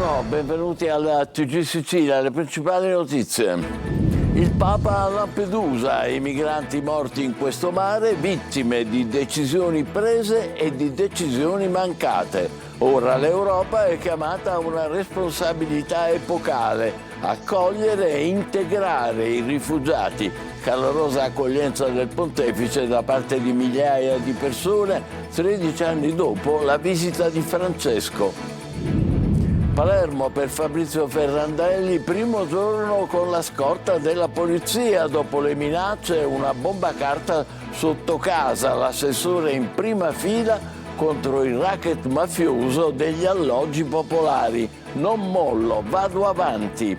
Buongiorno, benvenuti alla TG Sicilia, le principali notizie. Il Papa a Lampedusa, i migranti morti in questo mare, vittime di decisioni prese e di decisioni mancate. Ora l'Europa è chiamata a una responsabilità epocale, accogliere e integrare i rifugiati. Calorosa accoglienza del pontefice da parte di migliaia di persone 13 anni dopo la visita di Francesco. Palermo per Fabrizio Ferrandelli, primo giorno con la scorta della polizia dopo le minacce e una bomba carta sotto casa, l'assessore in prima fila contro il racket mafioso degli alloggi popolari. Non mollo, vado avanti.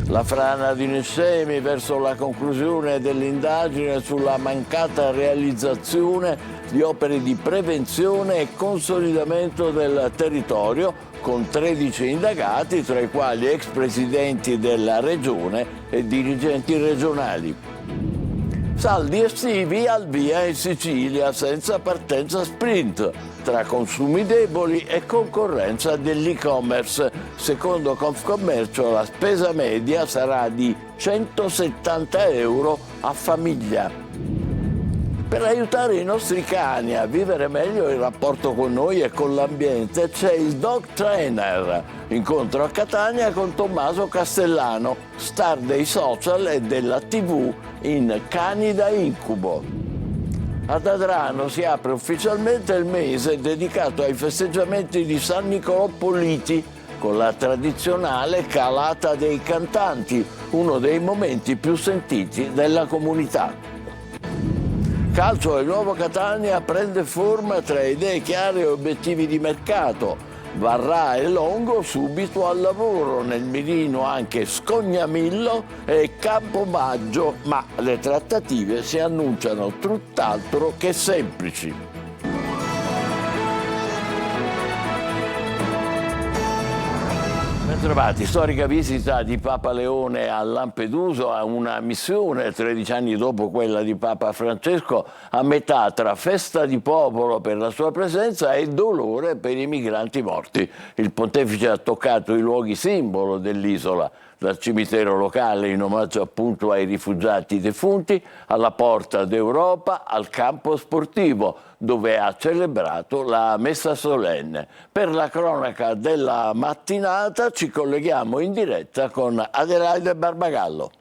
La frana di Niscemi verso la conclusione dell'indagine sulla mancata realizzazione di opere di prevenzione e consolidamento del territorio, con 13 indagati, tra i quali ex presidenti della regione e dirigenti regionali. Saldi estivi al via in Sicilia senza partenza sprint, tra consumi deboli e concorrenza dell'e-commerce. Secondo Confcommercio la spesa media sarà di 170 euro a famiglia. Per aiutare i nostri cani a vivere meglio il rapporto con noi e con l'ambiente c'è il Dog Trainer. Incontro a Catania con Tommaso Castellano, star dei social e della TV in Cani da incubo. Ad Adrano si apre ufficialmente il mese dedicato ai festeggiamenti di San Niccolò Politi, con la tradizionale calata dei cantanti, uno dei momenti più sentiti della comunità. Calcio, il nuovo Catania prende forma tra idee chiare e obiettivi di mercato. Varrà e Longo subito al lavoro, nel mirino anche Scognamillo e Campomaggio, ma le trattative si annunciano tutt'altro che semplici. Bentrovati, storica visita di Papa Leone a Lampedusa, a una missione 13 anni dopo quella di Papa Francesco, a metà tra festa di popolo per la sua presenza e dolore per i migranti morti. Il pontefice ha toccato i luoghi simbolo dell'isola, dal cimitero locale in omaggio appunto ai rifugiati defunti, alla Porta d'Europa, al campo sportivo, dove ha celebrato la messa solenne. Per la cronaca della mattinata ci colleghiamo in diretta con Adelaide Barbagallo.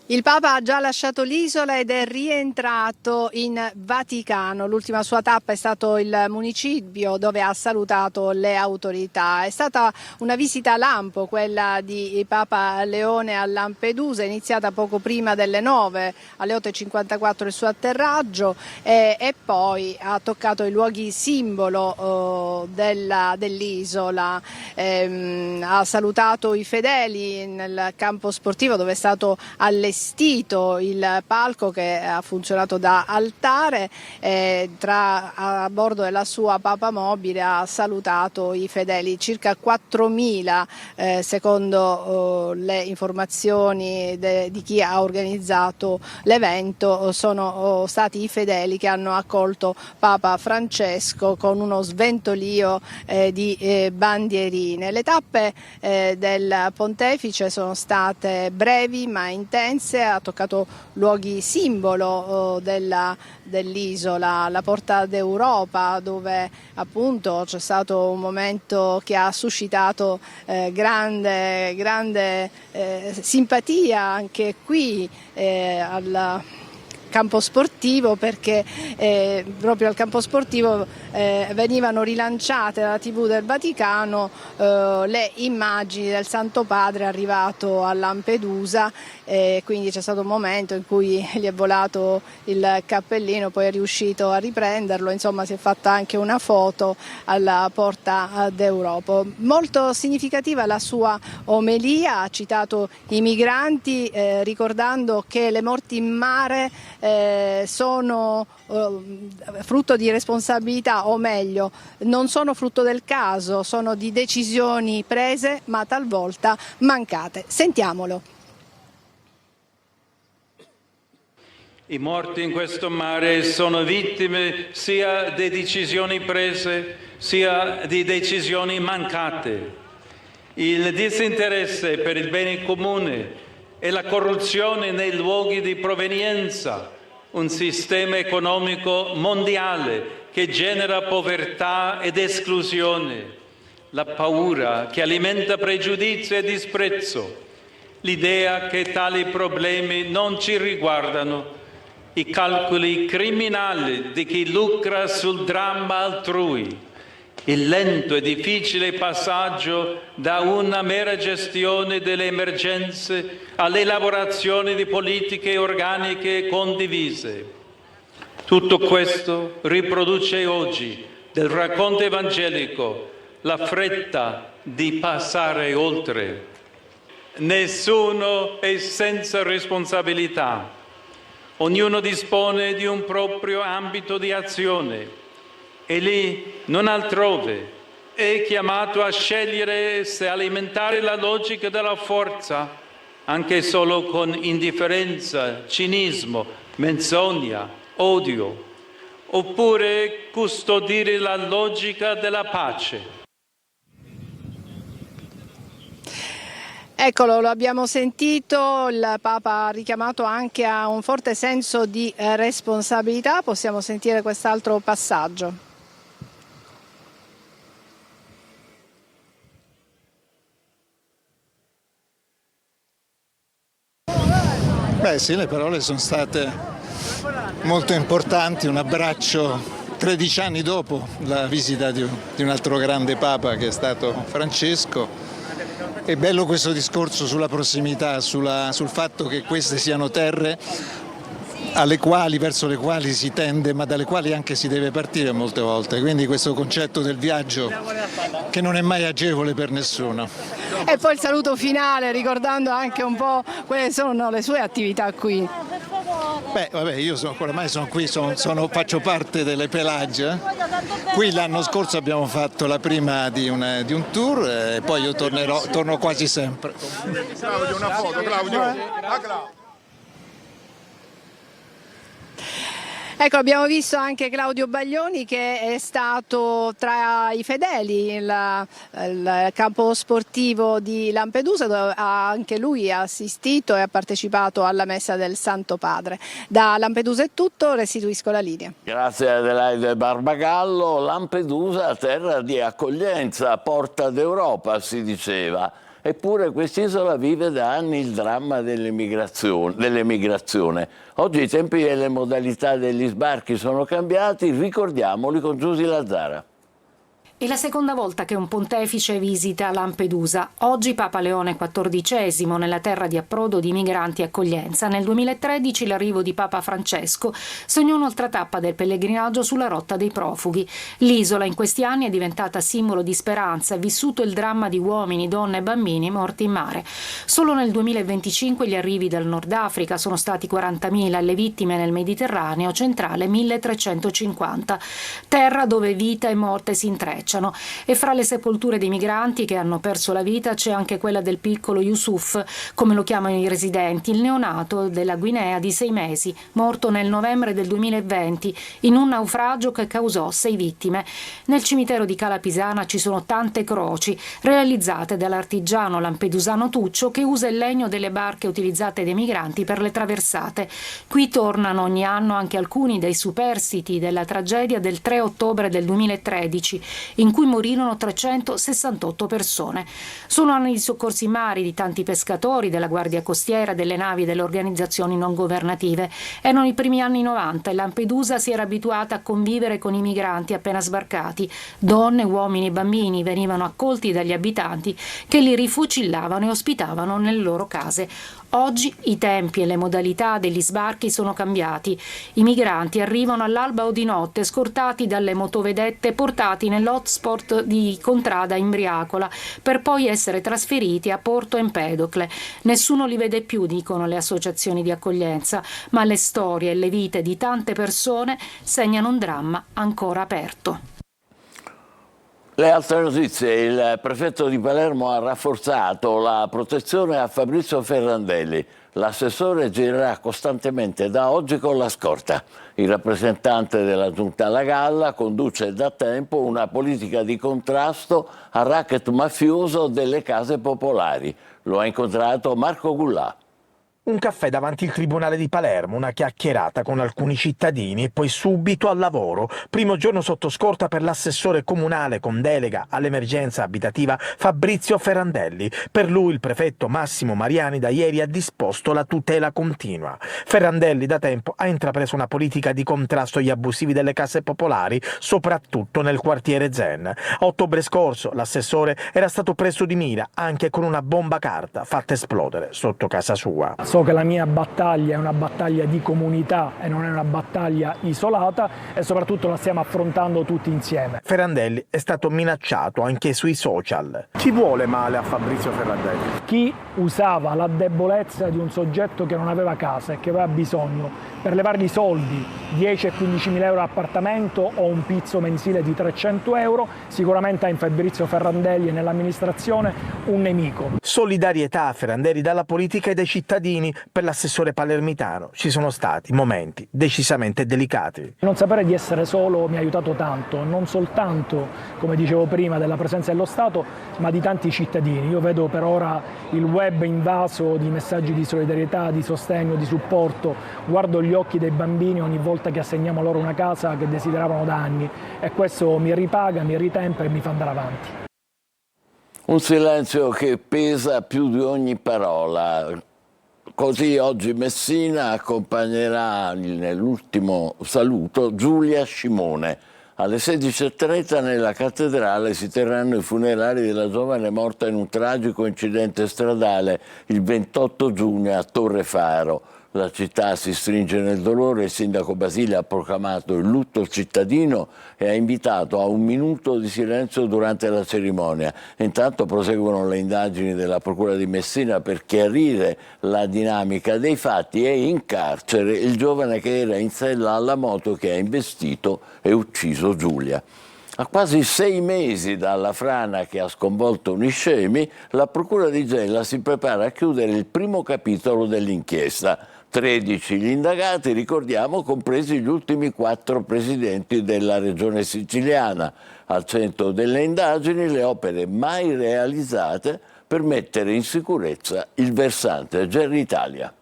Il Papa ha già lasciato l'isola ed è rientrato in Vaticano. L'ultima sua tappa è stato il municipio dove ha salutato le autorità. È stata una visita lampo quella di Papa Leone a Lampedusa, iniziata poco prima delle 9, alle 8:54 il suo atterraggio e poi ha toccato i luoghi simbolo dell'isola. Ha salutato i fedeli nel campo sportivo dove è stato allestito il palco che ha funzionato da altare, a bordo della sua Papa Mobile ha salutato i fedeli, circa 4.000 secondo le informazioni di chi ha organizzato l'evento, sono stati i fedeli che hanno accolto Papa Francesco con uno sventolio di bandierine. Le tappe del pontefice sono state brevi ma intense, ha toccato luoghi simbolo dell'isola, la Porta d'Europa, dove appunto c'è stato un momento che ha suscitato grande simpatia anche qui al campo sportivo, perché proprio al campo sportivo venivano rilanciate dalla TV del Vaticano le immagini del Santo Padre arrivato a Lampedusa, quindi c'è stato un momento in cui gli è volato il cappellino, poi è riuscito a riprenderlo, insomma si è fatta anche una foto alla Porta d'Europa. Molto significativa la sua omelia, ha citato i migranti ricordando che le morti in mare sono frutto di responsabilità, o meglio non sono frutto del caso, sono di decisioni prese ma talvolta mancate. Sentiamolo. I morti in questo mare sono vittime sia di decisioni prese sia di decisioni mancate. Il disinteresse per il bene comune e la corruzione nei luoghi di provenienza, un sistema economico mondiale che genera povertà ed esclusione, la paura che alimenta pregiudizio e disprezzo, l'idea che tali problemi non ci riguardano, i calcoli criminali di chi lucra sul dramma altrui, il lento e difficile passaggio da una mera gestione delle emergenze all'elaborazione di politiche organiche condivise. Tutto questo riproduce oggi del racconto evangelico la fretta di passare oltre. Nessuno è senza responsabilità. Ognuno dispone di un proprio ambito di azione e lì, non altrove, è chiamato a scegliere se alimentare la logica della forza, anche solo con indifferenza, cinismo, menzogna, odio, oppure custodire la logica della pace. Eccolo, lo abbiamo sentito, il Papa ha richiamato anche a un forte senso di responsabilità. Possiamo sentire quest'altro passaggio. Beh sì, le parole sono state molto importanti, un abbraccio 13 anni dopo la visita di un altro grande Papa che è stato Francesco. È bello questo discorso sulla prossimità, sul fatto che queste siano terre verso le quali si tende, ma dalle quali anche si deve partire molte volte. Quindi questo concetto del viaggio che non è mai agevole per nessuno. E poi il saluto finale, ricordando anche un po' quali sono le sue attività qui. Beh, vabbè, io oramai sono qui, faccio parte delle Pelagie. Qui l'anno scorso abbiamo fatto la prima di un tour e poi io torno quasi sempre. Claudio, una foto, Claudio. Ecco, abbiamo visto anche Claudio Baglioni che è stato tra i fedeli il campo sportivo di Lampedusa, dove anche lui ha assistito e ha partecipato alla messa del Santo Padre. Da Lampedusa è tutto, restituisco la linea. Grazie a Adelaide Barbagallo. Lampedusa, terra di accoglienza, porta d'Europa si diceva. Eppure quest'isola vive da anni il dramma dell'emigrazione. Oggi i tempi e le modalità degli sbarchi sono cambiati, ricordiamoli con Giusy Lazzara. È la seconda volta che un pontefice visita Lampedusa. Oggi Papa Leone XIV, nella terra di approdo di migranti e accoglienza. Nel 2013 l'arrivo di Papa Francesco segnò un'altra tappa del pellegrinaggio sulla rotta dei profughi. L'isola in questi anni è diventata simbolo di speranza e vissuto il dramma di uomini, donne e bambini morti in mare. Solo nel 2025 gli arrivi dal Nord Africa sono stati 40.000 e le vittime nel Mediterraneo centrale 1.350. Terra dove vita e morte si intrecciano. E fra le sepolture dei migranti che hanno perso la vita c'è anche quella del piccolo Yusuf, come lo chiamano i residenti, il neonato della Guinea di 6 mesi, morto nel novembre del 2020 in un naufragio che causò 6 vittime. Nel cimitero di Cala Pisana ci sono tante croci realizzate dall'artigiano lampedusano Tuccio, che usa il legno delle barche utilizzate dai migranti per le traversate. Qui tornano ogni anno anche alcuni dei superstiti della tragedia del 3 ottobre del 2013, in cui morirono 368 persone. Sono anni di soccorsi in mare di tanti pescatori, della Guardia Costiera, delle navi e delle organizzazioni non governative. Erano i primi anni 90 e Lampedusa si era abituata a convivere con i migranti appena sbarcati. Donne, uomini e bambini venivano accolti dagli abitanti che li rifucillavano e ospitavano nelle loro case. Oggi i tempi e le modalità degli sbarchi sono cambiati. I migranti arrivano all'alba o di notte, scortati dalle motovedette portati nell'hotspot di Contrada Imbriacola, per poi essere trasferiti a Porto Empedocle. Nessuno li vede più, dicono le associazioni di accoglienza, ma le storie e le vite di tante persone segnano un dramma ancora aperto. Le altre notizie: il prefetto di Palermo ha rafforzato la protezione a Fabrizio Ferrandelli. L'assessore girerà costantemente da oggi con la scorta. Il rappresentante della Giunta alla Galla conduce da tempo una politica di contrasto al racket mafioso delle case popolari. Lo ha incontrato Marco Gullà. Un caffè davanti al Tribunale di Palermo, una chiacchierata con alcuni cittadini e poi subito al lavoro. Primo giorno sotto scorta per l'assessore comunale con delega all'emergenza abitativa Fabrizio Ferrandelli. Per lui il prefetto Massimo Mariani da ieri ha disposto la tutela continua. Ferrandelli da tempo ha intrapreso una politica di contrasto agli abusivi delle case popolari, soprattutto nel quartiere Zen. A ottobre scorso l'assessore era stato preso di mira anche con una bomba carta fatta esplodere sotto casa sua. So che la mia battaglia è una battaglia di comunità e non è una battaglia isolata e soprattutto la stiamo affrontando tutti insieme. Ferrandelli è stato minacciato anche sui social. Chi vuole male a Fabrizio Ferrandelli? Chi usava la debolezza di un soggetto che non aveva casa e che aveva bisogno per levargli soldi, 10 e 15 mila euro appartamento o un pizzo mensile di 300 euro, sicuramente ha in Fabrizio Ferrandelli e nell'amministrazione un nemico. Solidarietà a Ferrandelli dalla politica e dai cittadini. Per l'assessore palermitano ci sono stati momenti decisamente delicati. Non sapere di essere solo mi ha aiutato tanto, non soltanto, come dicevo prima, della presenza dello Stato, ma di tanti cittadini. Io vedo per ora il web invaso di messaggi di solidarietà, di sostegno, di supporto, guardo gli occhi dei bambini ogni volta che assegniamo loro una casa che desideravano da anni e questo mi ripaga, mi ritempa e mi fa andare avanti. Un silenzio che pesa più di ogni parola. Così oggi Messina accompagnerà nell'ultimo saluto Giulia Scimone. Alle 16:30 nella cattedrale si terranno i funerali della giovane morta in un tragico incidente stradale il 28 giugno a Torre Faro. La città si stringe nel dolore, il sindaco Basile ha proclamato il lutto cittadino e ha invitato a 1 minuto di silenzio durante la cerimonia. Intanto proseguono le indagini della Procura di Messina per chiarire la dinamica dei fatti e in carcere il giovane che era in sella alla moto che ha investito e ucciso Giulia. A quasi 6 mesi dalla frana che ha sconvolto Niscemi, la Procura di Gela si prepara a chiudere il primo capitolo dell'inchiesta. 13 gli indagati, ricordiamo, compresi gli ultimi 4 presidenti della regione siciliana. Al centro delle indagini le opere mai realizzate per mettere in sicurezza il versante Geritalia.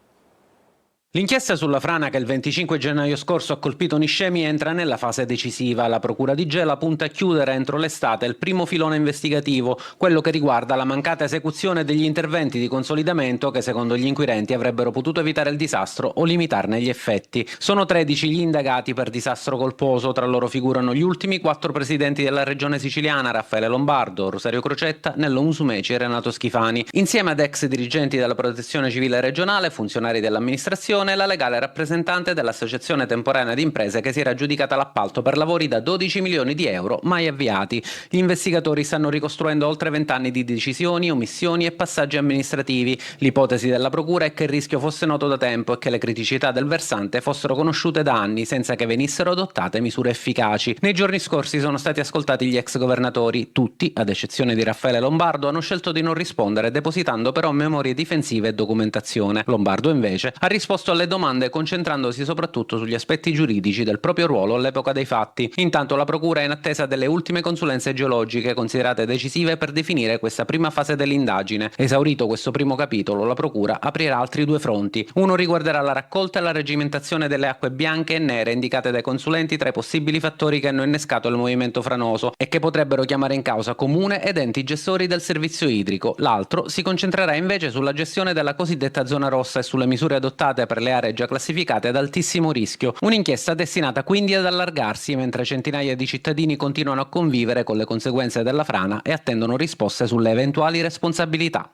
L'inchiesta sulla frana che il 25 gennaio scorso ha colpito Niscemi entra nella fase decisiva. La Procura di Gela punta a chiudere entro l'estate il primo filone investigativo, quello che riguarda la mancata esecuzione degli interventi di consolidamento che secondo gli inquirenti avrebbero potuto evitare il disastro o limitarne gli effetti. Sono 13 gli indagati per disastro colposo, tra loro figurano gli ultimi 4 presidenti della regione siciliana, Raffaele Lombardo, Rosario Crocetta, Nello Musumeci e Renato Schifani, insieme ad ex dirigenti della Protezione Civile regionale, funzionari dell'amministrazione e la legale rappresentante dell'Associazione Temporanea di Imprese che si era aggiudicata l'appalto per lavori da 12 milioni di euro mai avviati. Gli investigatori stanno ricostruendo oltre 20 anni di decisioni, omissioni e passaggi amministrativi. L'ipotesi della procura è che il rischio fosse noto da tempo e che le criticità del versante fossero conosciute da anni senza che venissero adottate misure efficaci. Nei giorni scorsi sono stati ascoltati gli ex governatori. Tutti, ad eccezione di Raffaele Lombardo, hanno scelto di non rispondere, depositando però memorie difensive e documentazione. Lombardo invece ha risposto alle domande concentrandosi soprattutto sugli aspetti giuridici del proprio ruolo all'epoca dei fatti. Intanto la procura è in attesa delle ultime consulenze geologiche considerate decisive per definire questa prima fase dell'indagine. Esaurito questo primo capitolo, la procura aprirà altri 2 fronti. Uno riguarderà la raccolta e la reggimentazione delle acque bianche e nere indicate dai consulenti tra i possibili fattori che hanno innescato il movimento franoso e che potrebbero chiamare in causa comune ed enti gestori del servizio idrico. L'altro si concentrerà invece sulla gestione della cosiddetta zona rossa e sulle misure adottate per le aree già classificate ad altissimo rischio. Un'inchiesta destinata quindi ad allargarsi mentre centinaia di cittadini continuano a convivere con le conseguenze della frana e attendono risposte sulle eventuali responsabilità.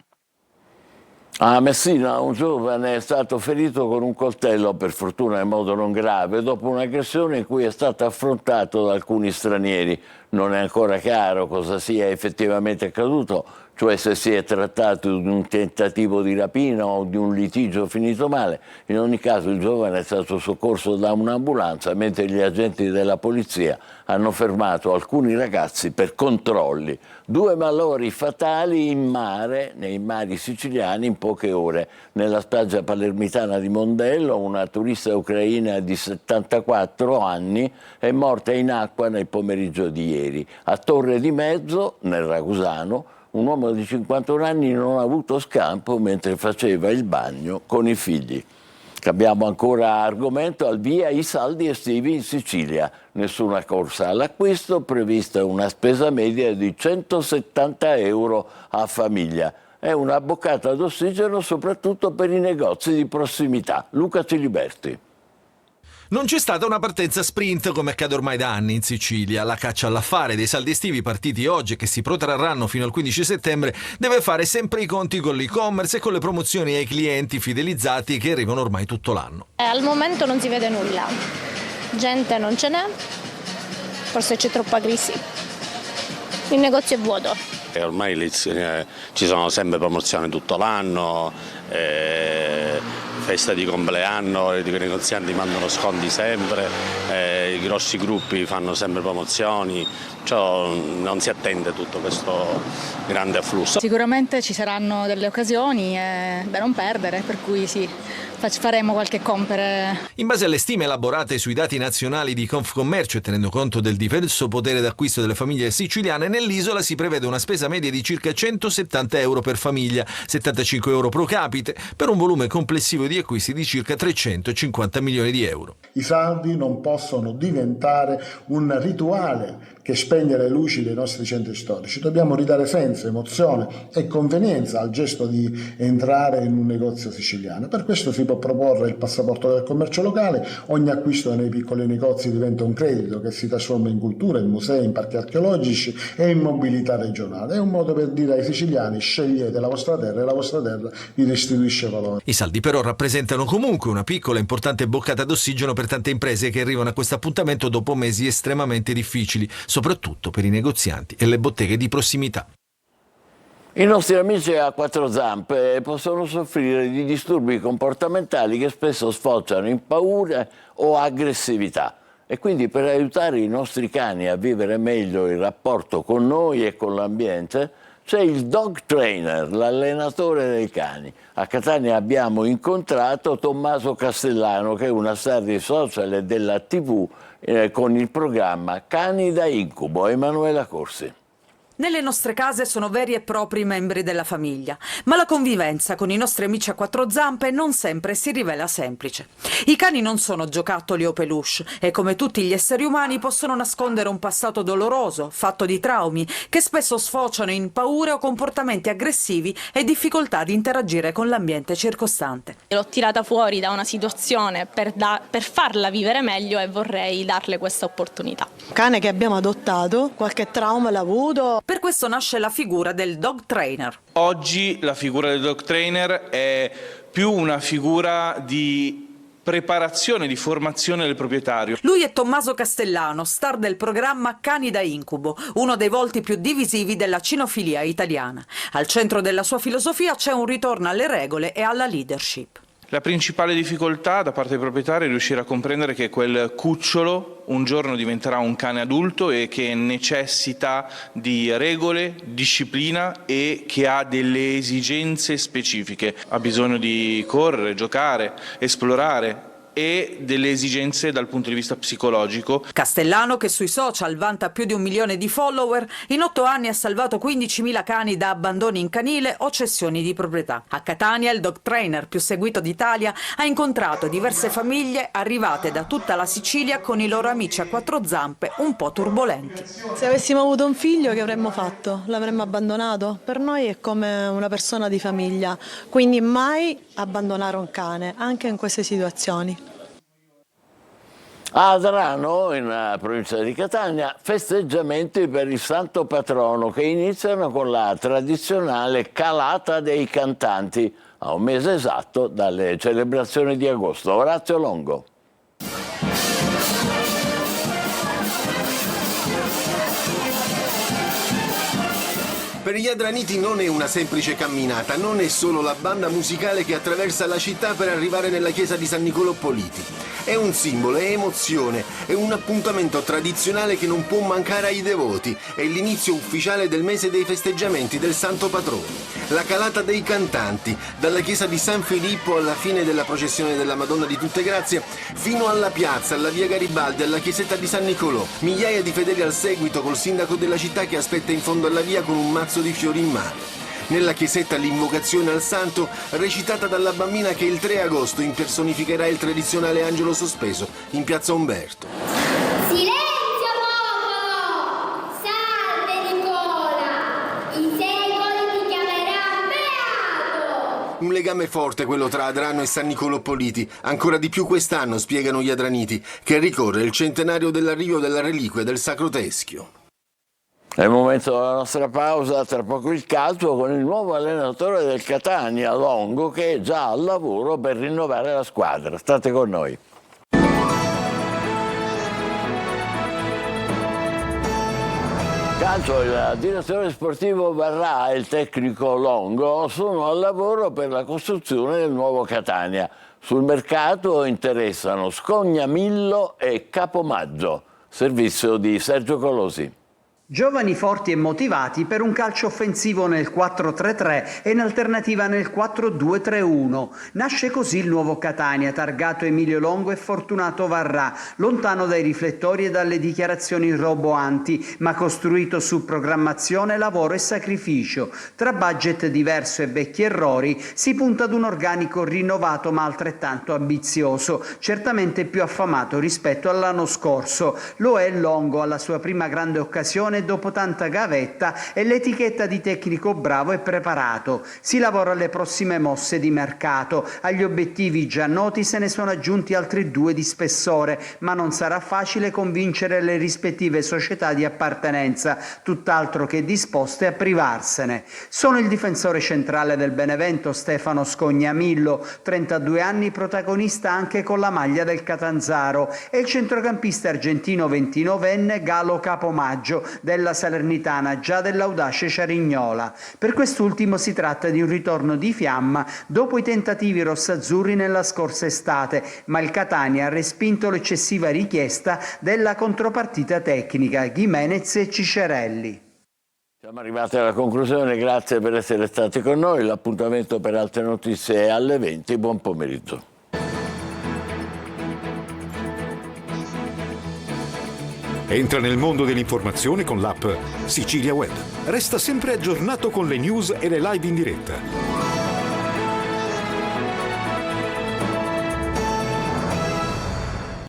A Messina un giovane è stato ferito con un coltello, per fortuna in modo non grave, dopo un'aggressione in cui è stato affrontato da alcuni stranieri. non è ancora chiaro cosa sia effettivamente accaduto, cioè se si è trattato di un tentativo di rapina o di un litigio finito male. In ogni caso il giovane è stato soccorso da un'ambulanza, mentre gli agenti della polizia hanno fermato alcuni ragazzi per controlli. 2 malori fatali in mare, nei mari siciliani, in poche ore. Nella spiaggia palermitana di Mondello, una turista ucraina di 74 anni è morta in acqua nel pomeriggio di ieri. A Torre di Mezzo, nel Ragusano, un uomo di 51 anni non ha avuto scampo mentre faceva il bagno con i figli. Cambiamo ancora argomento, al via i saldi estivi in Sicilia. Nessuna corsa all'acquisto, prevista una spesa media di 170 euro a famiglia. È una boccata d'ossigeno soprattutto per i negozi di prossimità. Luca Ciliberti. Non c'è stata una partenza sprint come accade ormai da anni in Sicilia. La caccia all'affare dei saldi estivi partiti oggi e che si protrarranno fino al 15 settembre deve fare sempre i conti con l'e-commerce e con le promozioni ai clienti fidelizzati che arrivano ormai tutto l'anno. Al momento non si vede nulla, gente non ce n'è, forse c'è troppa crisi, il negozio è vuoto. Ormai ci sono sempre promozioni tutto l'anno, festa di compleanno, i negozianti mandano sconti sempre, i grossi gruppi fanno sempre promozioni, non si attende tutto questo grande afflusso. Sicuramente ci saranno delle occasioni da non perdere, per cui sì, faremo qualche compere. In base alle stime elaborate sui dati nazionali di Confcommercio e tenendo conto del diverso potere d'acquisto delle famiglie siciliane, nell'isola si prevede una spesa media di circa 170 euro per famiglia, 75 euro pro capite, per un volume complessivo di acquisti di circa 350 milioni di euro. I saldi non possono diventare un rituale che spegne le luci dei nostri centri storici. Dobbiamo ridare senso, emozione e convenienza al gesto di entrare in un negozio siciliano. Per questo si può proporre il passaporto del commercio locale. Ogni acquisto nei piccoli negozi diventa un credito che si trasforma in cultura, in musei, in parchi archeologici e in mobilità regionale. È un modo per dire ai siciliani: scegliete la vostra terra e la vostra terra vi restituisce valore. I saldi però rappresentano comunque una piccola e importante boccata d'ossigeno per tante imprese che arrivano a questo appuntamento dopo mesi estremamente difficili, soprattutto per i negozianti e le botteghe di prossimità. I nostri amici a quattro zampe possono soffrire di disturbi comportamentali che spesso sfociano in paura o aggressività. E quindi per aiutare i nostri cani a vivere meglio il rapporto con noi e con l'ambiente c'è il dog trainer, l'allenatore dei cani. A Catania abbiamo incontrato Tommaso Castellano, che è una star dei social e della TV con il programma Cani da Incubo. Emanuela Corsi. Nelle nostre case sono veri e propri membri della famiglia, ma la convivenza con i nostri amici a quattro zampe non sempre si rivela semplice. I cani non sono giocattoli o peluche e come tutti gli esseri umani possono nascondere un passato doloroso, fatto di traumi, che spesso sfociano in paure o comportamenti aggressivi e difficoltà di interagire con l'ambiente circostante. L'ho tirata fuori da una situazione per farla vivere meglio e vorrei darle questa opportunità. Cane che abbiamo adottato, qualche trauma l'ha avuto. Per questo nasce la figura del dog trainer. Oggi la figura del dog trainer è più una figura di preparazione, di formazione del proprietario. Lui è Tommaso Castellano, star del programma Cani da Incubo, uno dei volti più divisivi della cinofilia italiana. Al centro della sua filosofia c'è un ritorno alle regole e alla leadership. La principale difficoltà da parte dei proprietari è riuscire a comprendere che quel cucciolo un giorno diventerà un cane adulto e che necessita di regole, disciplina e che ha delle esigenze specifiche. Ha bisogno di correre, giocare, esplorare e delle esigenze dal punto di vista psicologico. Castellano, che sui social vanta più di 1 milione di follower, in 8 anni ha salvato 15.000 cani da abbandoni in canile o cessioni di proprietà. A Catania, il dog trainer più seguito d'Italia ha incontrato diverse famiglie arrivate da tutta la Sicilia con i loro amici a quattro zampe un po' turbolenti. Se avessimo avuto un figlio, che avremmo fatto? L'avremmo abbandonato? Per noi è come una persona di famiglia, quindi mai abbandonare un cane, anche in queste situazioni. A Adrano, in provincia di Catania, festeggiamenti per il santo patrono che iniziano con la tradizionale calata dei cantanti, a un mese esatto dalle celebrazioni di agosto. Orazio Longo. Per gli Adraniti non è una semplice camminata, non è solo la banda musicale che attraversa la città per arrivare nella chiesa di San Niccolò Politi. È un simbolo, è emozione, è un appuntamento tradizionale che non può mancare ai devoti. È l'inizio ufficiale del mese dei festeggiamenti del Santo Patrono. La calata dei cantanti, dalla chiesa di San Filippo alla fine della processione della Madonna di Tutte Grazie, fino alla piazza, alla via Garibaldi, alla chiesetta di San Niccolò. Migliaia di fedeli al seguito col sindaco della città che aspetta in fondo alla via con un mazzo di fiori in mano. Nella chiesetta l'invocazione al santo recitata dalla bambina che il 3 agosto impersonificherà il tradizionale angelo sospeso in piazza Umberto. Silenzio popolo! Salve Nicola! I secoli ti chiameranno beato! Un legame forte quello tra Adrano e San Niccolò Politi, ancora di più quest'anno, spiegano gli adraniti, che ricorre il centenario dell'arrivo della reliquia del Sacro Teschio. È il momento della nostra pausa, tra poco il calcio con il nuovo allenatore del Catania, Longo, che è già al lavoro per rinnovare la squadra. State con noi. Calcio, il direttore sportivo Varrà e il tecnico Longo sono al lavoro per la costruzione del nuovo Catania. Sul mercato interessano Scognamillo e Capomaggio. Servizio di Sergio Colosi. Giovani forti e motivati per un calcio offensivo nel 4-3-3 e in alternativa nel 4-2-3-1. Nasce così il nuovo Catania, targato Emilio Longo e Fortunato Varrà, lontano dai riflettori e dalle dichiarazioni roboanti, ma costruito su programmazione, lavoro e sacrificio. Tra budget diverso e vecchi errori si punta ad un organico rinnovato ma altrettanto ambizioso, certamente più affamato rispetto all'anno scorso. Lo è Longo alla sua prima grande occasione dopo tanta gavetta e l'etichetta di tecnico bravo e preparato. Si lavora alle prossime mosse di mercato. Agli obiettivi già noti se ne sono aggiunti altri 2 di spessore, ma non sarà facile convincere le rispettive società di appartenenza, tutt'altro che disposte a privarsene. Sono il difensore centrale del Benevento Stefano Scognamillo, 32 anni, protagonista anche con la maglia del Catanzaro, e il centrocampista argentino 29enne Galo Capomaggio della Salernitana, già dell'audace Ciarignola. Per quest'ultimo si tratta di un ritorno di fiamma dopo i tentativi rossazzurri nella scorsa estate, ma il Catania ha respinto l'eccessiva richiesta della contropartita tecnica, Gimenez e Cicerelli. Siamo arrivati alla conclusione, grazie per essere stati con noi. L'appuntamento per altre notizie è alle 20. Buon pomeriggio. Entra nel mondo dell'informazione con l'app Sicilia Web. Resta sempre aggiornato con le news e le live in diretta.